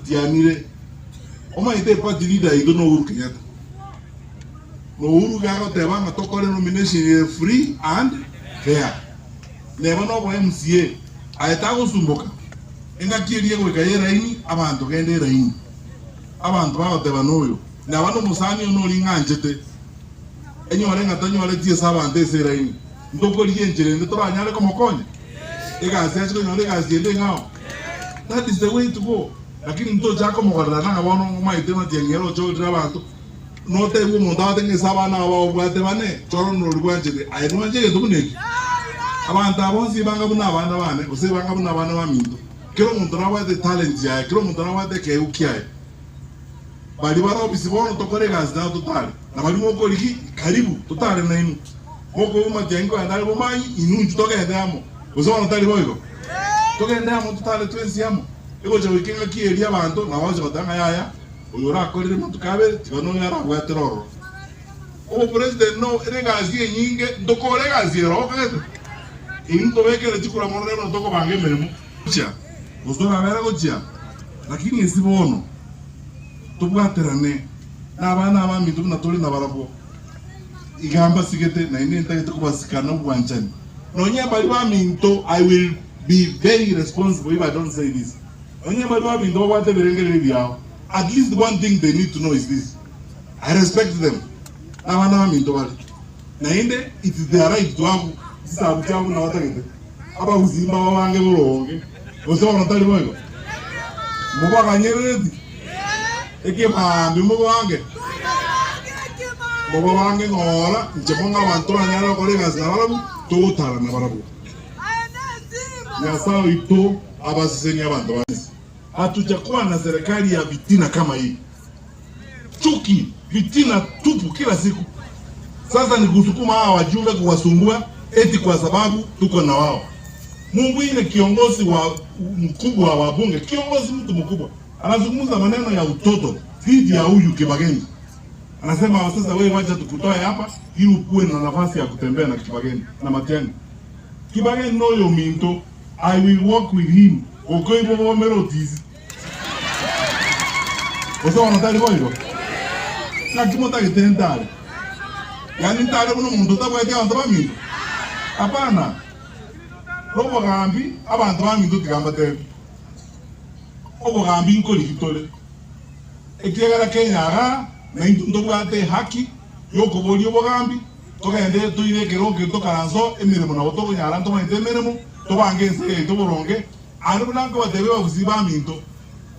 Tianire. Oma ite party leader you don't know Uhuru Kenyatta. No Uhuru Gaga Tebanga Toko nomination free and fair. Never know kwa MCA. Aetago Sumboka. Enga kirie kwa kayera ini abantu gendera ini. Abantu ba tebanoyo. Na wano musani ono linga njete. Enyo walenga tanyo wale tie saba ante sera ini. Ndoko lienjere ndotora nyale como konye. Ega asiacho nyole ga asiende ngao. That is the way to go. Lakini mtu chako mwagarana wano maitema tiengero chotra bantu. Note uwo monda tenge saba na wa ubate bane. Choro no rwanje. Ai rwanje tukuneki. Abantu abonzi banga buna abana bane, ose banga buna abana baminto. Kero muntu nawe the talent yae, kero muntu nawe the keuki yae. Bali bara obisibono tokore gazda totale. Na bali moko liki karibu totale na inu. Moko uma jengo andale bomanyi inunju toke ndamo. Uzono tali boygo. Toke ndamo totale twensi yamo. Ego je wikinga ki elia bantu na wazo tanga yaya. Uyora akolire muntu kabe tibano yara bwa teroro. O president no regazi nyinge ndokore gazi ro kaze. Into veke le chikula monero toko bange meremu. Chia. Gostora vera gochia. Lakini esibono. Tubwaterane. Nabana bamintu na toli na barabo. Igamba sigete na ine ntagete kubasikana bwanchani. Nonya bali baminto I will be very responsible if I don't say this. Nonya bali baminto wate berengere biao. At least one thing they need to know is this. I respect them. Nabana baminto bali. Na inde it is their right to have sabu chabu na watagete aba uzimba wange buronge bose banatali boyo muba kanyeredi eke mambi muba wange ngora njemonga abantu anyara kolega zarabu totala na barabu ya sawa ito abasisenya abantu basi hatujakuwa na serikali ya vitina kama hii chuki vitina tupu kila siku. Sasa ni kusukuma hawa wajumbe kuwasumbua eti kwa sababu tuko na wao. Mungu ile kiongozi wa mkubwa wa bunge, kiongozi mtu mkubwa, anazungumza maneno ya utoto dhidi ya huyu Kibageni. Anasema sasa wewe wacha tukutoe hapa ili ukuwe na nafasi ya kutembea na Kibageni na Matiang'i. Kibageni no yo minto, I will work with him. Oko ibo bomero tizi. Oso wanatali boyo. Na kimota kitendale. Yani ntale buno muntu tabwete abantu baminto. Hapana. Robo gambi abantu baminto tigamba tebe. Obo gambi nkoli kitole. Ekiagala Kenya aga na ndobwate haki yoko boli obo gambi togende tuire keroke tokaranzo emiremo na otogo nyara ntoma etemeremo tobange nse toboronge anu blanco batebe babuziba minto.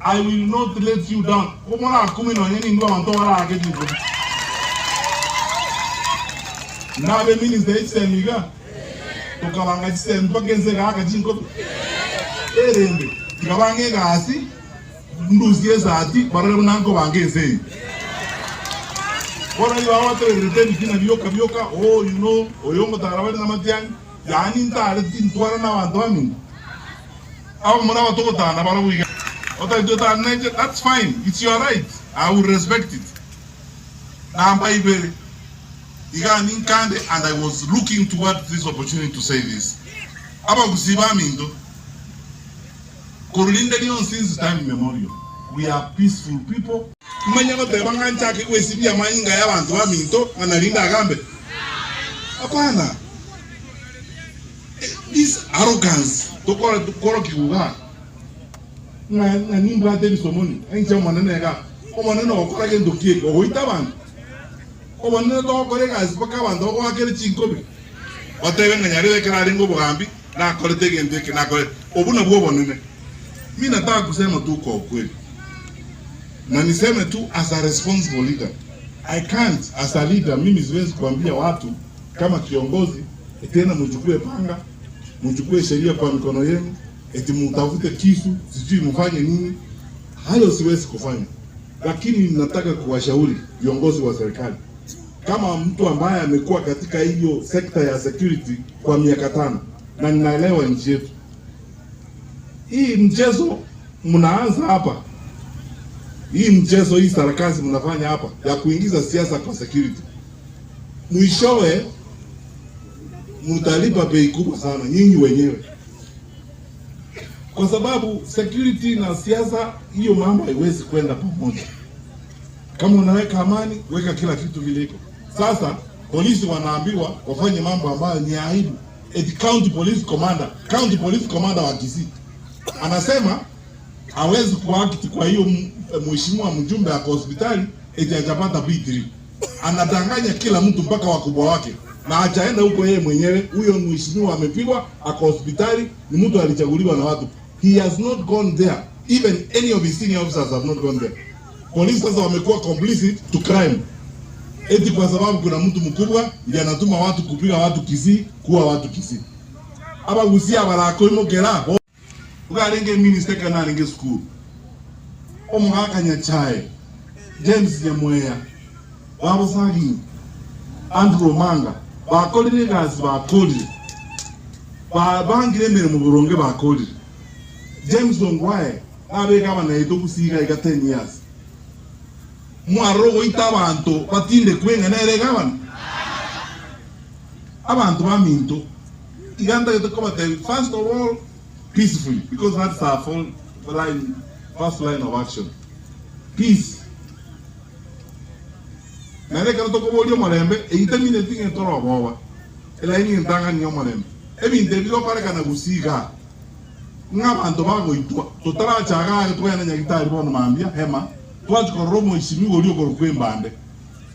I will not let you down. Komona 10 no nyeni ndo abantu bara akejibo. Nabe minister itsemiga tukabanga tsemi bagenze gaka jinko erende tukabange gasi nduzie zati barebe nanko bangeze bora yo awate reteni kina bioka oh you know oyongo tarabali na Matiang'i yani ntale tintwara na bantu bami awu mona batoko tana barabu iga ota dota neje. That's fine, it's your right, I will respect it. Namba ibere and I was looking toward this opportunity to say this. Aba kusiba mindo. Korulinda nion since time immemorial. We are peaceful people. Manyako tebanga nchake kwesibia manyinga ya bantu ba minto analinda agambe. Hapana. This arrogance tokoro kiuga. Na nimba tedi somoni. Encha manene ega. O manene okora ke ndokie o hoitaban. Obo nendo kolega asipaka bando ko akere chinkobe otebe nganyari de kala ringo bogambi na kolete gente ke na kole obuna bwo nene. Mimi nataka kusema tu kwa ukweli na niseme tu as a responsible leader. I can't as a leader mimi siwezi kuambia watu kama kiongozi tena mchukue panga mchukue sheria kwa mikono yenu eti mtafute kisu sijui mfanye nini. Hayo siwezi kufanya, lakini nataka kuwashauri viongozi wa serikali kama mtu ambaye amekuwa katika hiyo sekta ya security kwa miaka 5 na ninaelewa nchi yetu. Hii mchezo mnaanza hapa. Hii mchezo hii sarakasi mnafanya hapa ya kuingiza siasa kwa security. Mwishowe mtalipa bei kubwa sana nyinyi wenyewe. kwa sababu security na siasa hiyo mambo haiwezi kwenda pamoja. Kama unaweka amani, weka kila kitu vile iko. Sasa polisi wanaambiwa wafanye mambo ambayo ni aibu. County police commander wa Kisii anasema hawezi kuact kwa hiyo mheshimiwa mjumbe ako hospitali eti hajapata B3. Anadanganya kila mtu mpaka wakubwa wake. Na hajaenda huko yeye mwenyewe. Huyo mheshimiwa amepigwa ako hospitali, ni mtu alichaguliwa na watu. He has not gone there. Even any of his senior officers have not gone there. Police sasa wamekuwa complicit to crime. Eti kwa sababu kuna mtu mkubwa ndiye anatuma watu kupiga watu Kisii, kuwa watu Kisii. Aba gusia barako imogera. Ugarenge minister kana ringe school. Omugaka Nyachae, James Nyamweya, Wabo Sagi, Andrew Manga, bakolire gazi bakolire. Bangire mbere mu Buronge bakolire. James Ongwae, abega bana eto kusiga iga 10 years. Mwarogo itabantu batinde kwenga nerega bana. Abantu baminto. Iganda yetokoma first of all peacefully, because that's our first line of action. Peace. Nane kana to ko Malembe, itamine tinge toro boba. Ela ini ndanga ni Malembe. Ebi ndebilo pare kana gusiga. Ngabantu bago itwa. Totala chaga to yana nyagitari bono mambia hema. Twaje ko romo isimi goli ko kwembande.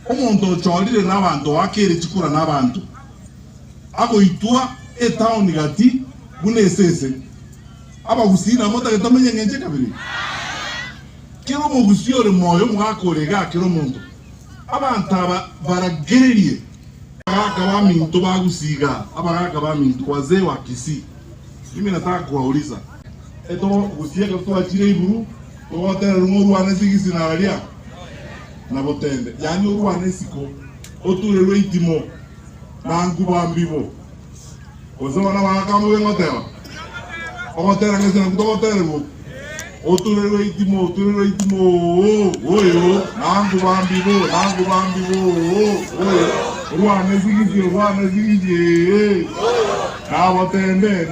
Omuntu cholire nabantu akere chikura nabantu. Ago itwa town gati bunesese. Aba gusina mota ketamenye ngenje kabiri. Kero mu gusiore moyo mwakorega kero muntu. Abantaba baragererie. Abaka baminto bagusiga, abaka baminto wazee wa Kisii. Mimi nataka kuwauliza. Eto gusiega kwa chire iburu, wote rungu anezigisi na walia. Na botende. Yani uru anesiko oturelwe itimo na ngubambibo. Ozona wakamu wengotewa. Ogotera ngeze ngotera oturelwe itimo oyo nangu bambibo oyo ruane zigije na botende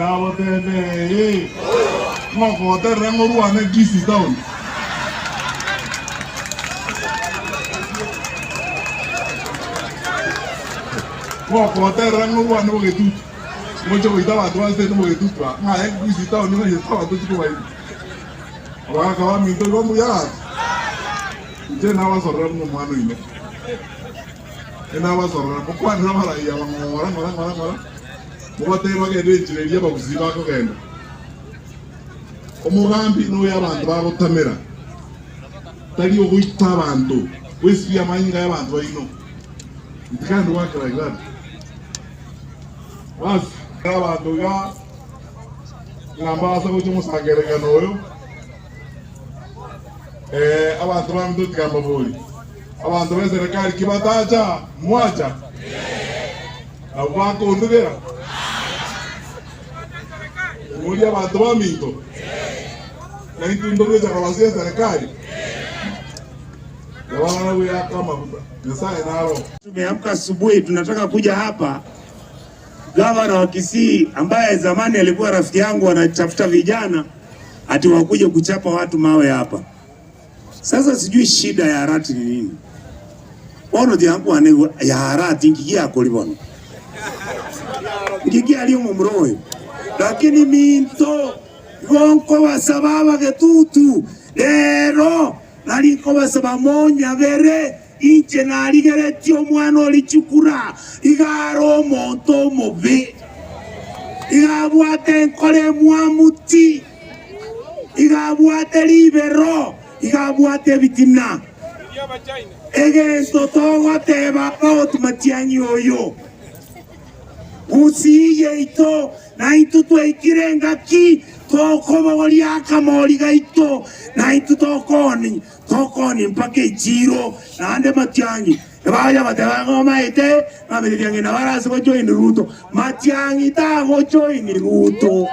moko terra ruane gisi town moko terra ruane bogetu mocho itaba tuanze no bogetu nga gisi town no yetaba tuchiko bai. Waka wa minto gomu ya. Je na wa sorra no mano ine. Ena wa sorra ko kwa na mara ya ngora. Mo te ba ke de ya ba kuziba ko genda. Omugambi no ya bantu ba gotamera. Tali o guita bantu. Wesi ya mainga ya bantu ino. Ndikando wa kala igad. Was ya bantu ya ngamba sa ko chumo sagere ganoyo. Abantu bamdu tikambabuli. Abantu bese serikali kibatacha mwacha. Abako ndugera. Muri abantu baminto. Na ndugera kwa serikali. Yawana wewe kama Nyasaye nalo. Tumeamka asubuhi tunataka kuja hapa. Gavana wa Kisii ambaye zamani alikuwa rafiki yangu anatafuta vijana ati wakuje kuchapa watu mawe hapa. Sasa sijui shida ya Harati ni nini. Bono jangu ane ya Harati ngigia kolibono. Ngigia aliyo mumroyo. Lakini minto gonko wasababa getutu. Lero naliko wasaba monya vere inche naligere tio mwana olichukura igaro monto mobe. Igabwate nkole muamuti. Igabwate libero. Igabwate bitina egento togo teba otumatianyi oyo usiye ito na itu twekirenga ki tokobogori akamori gaito na itu tokoni mpaka ichiro nande matianyi ebaya bateba ngoma ite nabiriange na barase go join Ruto matianyi ta go join Ruto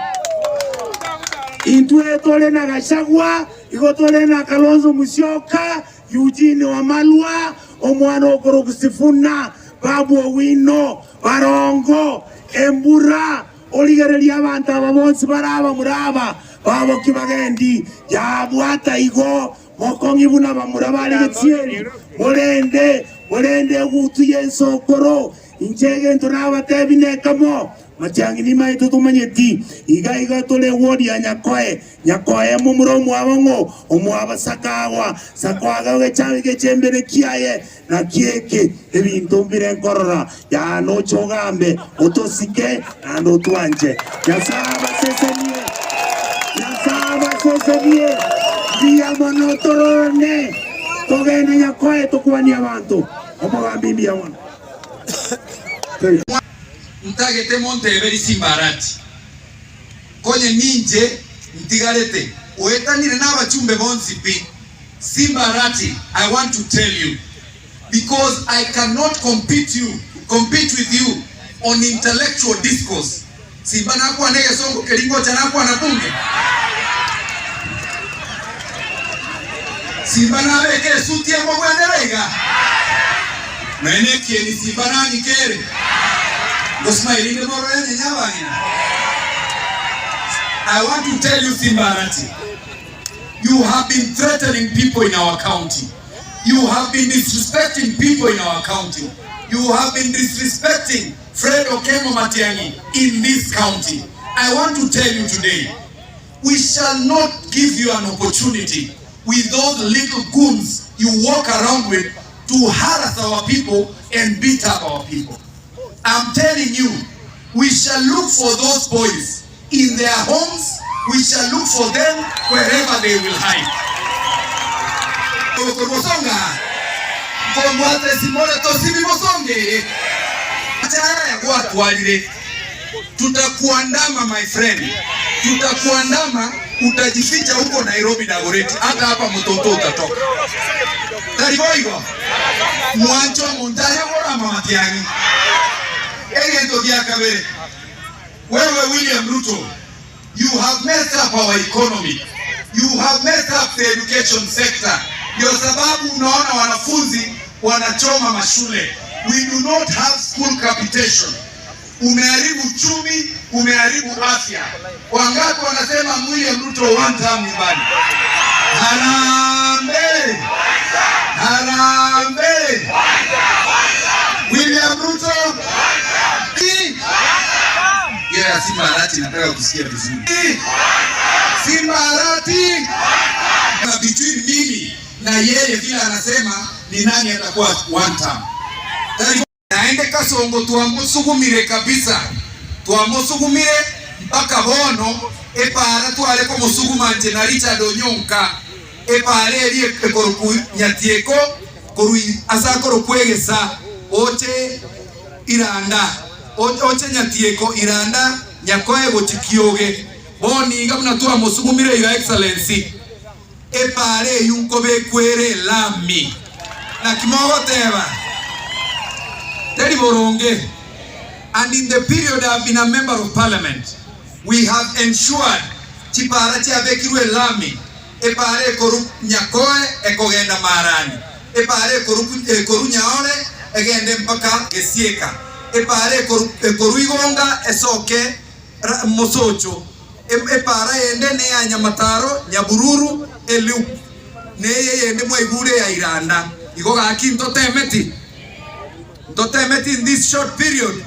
intwe tole na Gachagua igotole na Kalonzo Musyoka Eugene Wamalwa omwana okoro kusifuna Babu Owino Barongo Embura oligereria abantu aba bonse baraba muraba babo kibagendi yabwata igo mokongibuna bamurabale getsieri mulende gutu yensokoro injege ntonabatebine kamo machangi ni maitu tumanyeti iga tole wodi ya nyakoe mumuromu abongo omwaba sakwaga gechawe gechembere kiaye na kieke ebintu mbire nkorora ya no chogambe otosike na no twanje yasaba sesenie dia monotorone togene nyakoe tokwani abantu omugambi ya wana ntagete monteberi simbarati konye ninje ntigarete oetanire n'abachumbe bonsipi simbarati. I want to tell you, because I cannot compete with you on intellectual discourse. Simba nakuwa nege songo kelingo cha nakuwa na bunge Simba na weke suti ya mwagwenderega mene kieni Simba na nikere I want to tell you, Simbarati, you have been threatening people in our county. You have been disrespecting people in our county. You have been disrespecting Fred Okemo Matiang'i in this county. I want to tell you today, we shall not give you an opportunity with those little goons you walk around with to harass our people and beat up our people. I'm telling you, we shall look for those boys in their homes. We shall look for them wherever they will hide. Tutakuandama my friend, tutakuandama, utajificha huko Nairobi Dagoretti, hata hapa mtoto utatoka. Tariboigo mwancho montaje bora Matiang'i. Wewe William Ruto, you have messed up our economy. You have messed up the education sector. Ndio sababu unaona wanafunzi wanachoma mashule. We do not have school capitation. Umeharibu uchumi, umeharibu afya. Wangapi wanasema William Ruto one time nyumbani? Harambee! Harambee! William Ruto! Yeah, Simbarati nataka kusikia vizuri. Simbarati! Na between mimi na yeye vile anasema ni nani atakuwa one time. Naende Kasongo tuamusugumire kabisa. Tuamusugumire mpaka bono epara tuale ko musugumanje na Richard Onyonka. Epare eri ekoroku nyatieko korui asakoro kwegesa oche iranda. Oche nyatieko iranda nyakoe gochikioge boni gamna tuwa musugumire your excellency epare yunkobe kwere lami na kimogo teba teri boronge. And in the period I have been a member of parliament, we have ensured chipara cha bekirwe lami epare koru nyakoe ekogenda marani epare koru nyaore egende mpaka Gesieka epare koruigonga esoke mosocho epara yende ne ya Nyamataro Nyabururu Eliu ne yende mwaigure ya Iranda igoga akinto temeti in this short period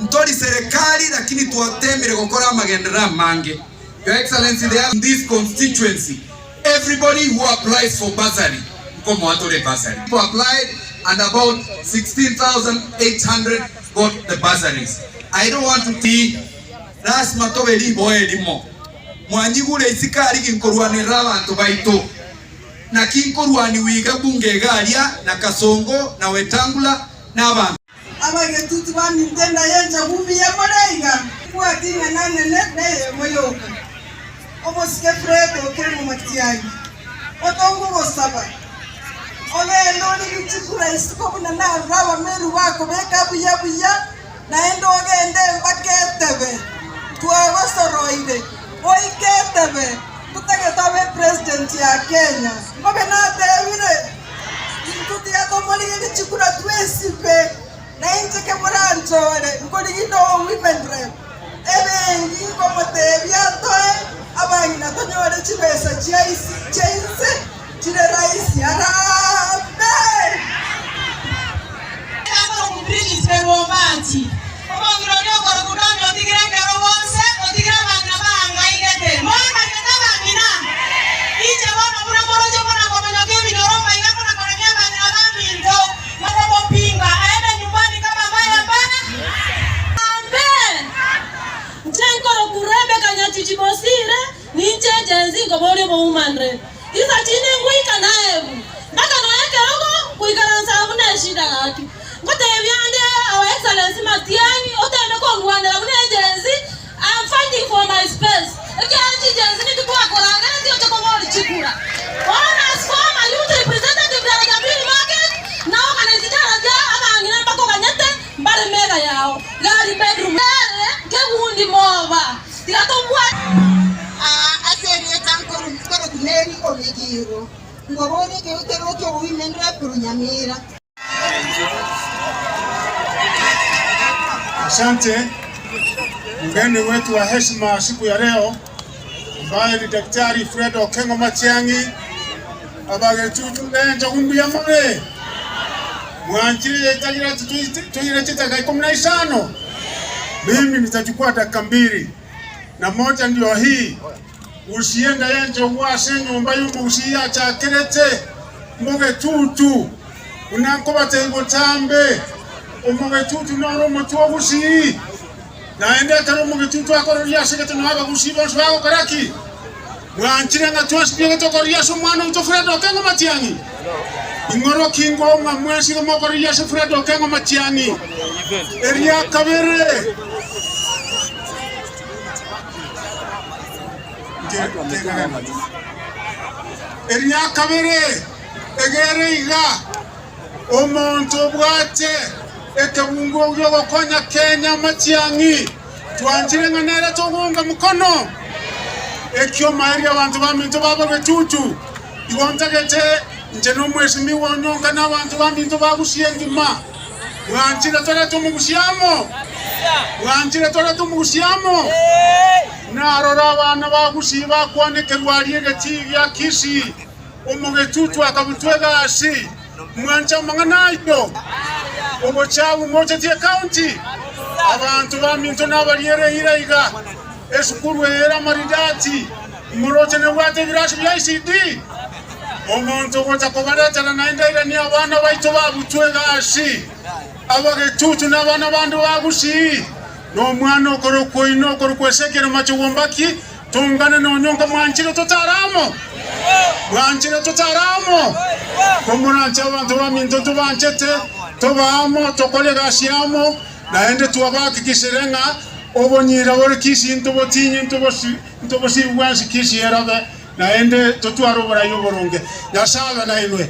ntori serikali lakini tuwatemere gukora magendera mange. Your Excellency, they are in this constituency. Everybody who applies for bursary come watore bursary who applied, and about 16,800 got the bursaries. I don't want to see ras matobeli boelimo mwanyigule isikari kinkorwani abantu baito na kinkorwani wiga bunge garia na Kasongo na Wetangula na abantu abagetutu bani ndenda yenja bubi ya moreiga kwa tinga nane nede moyoka obosike Fred Okemo Matiang'i otongo bosaba ole noni kichukura isiko na raba meru wako beka buya naendo ogende mbaketebe tuwasoroide oiketebe tutagetabe president ya Kenya ngobe nate wile intuti ya tomoli kichukura twesipe na injeke moranchore ngoli gido women rep ebe ngingo motebia toe abanyi natonyore chibesa chaisi chile raisi arambe kama kubriki seromati kama ngironyo kwa kudonyo otigire ngero wonse otigire bana banga igete mwana ketaba mina ije wana mura morojo mwana kwa manyoke minyoroma ingako na koremia bana bamindo mwana pinga aenda nyumbani kama maya bana ambe mchenkoro kurebe kanyati chibosire ninche jenzi ngobori bo umandre isa chine nguika naebu ndaka noyeke rogo kuikaransa abune shida haki ngote ebyande our excellency Matiang'i otende ko ngwana abune jenzi I'm fighting for my space ekanji jenzi ni tukwa koranga ndio choko bori chikura ona soma youth representative ya Gabiri market na organize ja abangina mpako kanyete mbare mega yao gari bedroom ke wundi moba tikatombwa aseri etankoro mkoro kuneri omigiro ngobone ke utero ke uimendra Nyamira. Asante mgeni wetu wa heshima siku ya leo ambaye ni Daktari Fred Okengo Matiang'i abagetutu nja kumbia mwe mwanjire tagira tuire chitaka 15. Mimi nitachukua dakika 2 na moja ndio hii usienda yenje uwase nyumba yumu usiya chakerete mboge tutu unankoba tengo tambe mboge tutu noro mtuwa gusi naende karo mboge tutu akororia sekete no aba gusi bonso bago karaki mwanchire nga twasipye tokoria so mwana uto Fred Okengo Matiang'i ingoro kingo mwesi ko mokoria so Fred Okengo Matiang'i eria kabere eria kabere egere iga omonto bwate ekabungo byo gokonya Kenya Matiang'i twanjire nganera togunga mukono ekyo mairi abantu baminto baba betutu igontagete nje no mwesimi wonyonga n'abantu baminto bagusiyengima mwanjire tore tumugusiamo narora abana bagusiba kwanekerwa ariye tiya kisi omugetutu akabutwega asi mwanja manganayo obochawu moja tie county abantu baminto n'abariere iraiga esukuru era maridati muroje ne wate virashi bya ICD omuntu gota kobareta na naenda ni abana baito babutwega asi abagetutu n'abana bandu bagusi no mwana okoroko ino okorokwesegera macho wombaki tungane no nyonga mwanchire totaramo komurancha abantu baminto tubanchete tobamo tokolega asiamo naende tuabaki kiserenga obonyira bore kisi ntobotinyi ntobosi wansi kisi erabe naende totwaro barayo boronge yasaba na inwe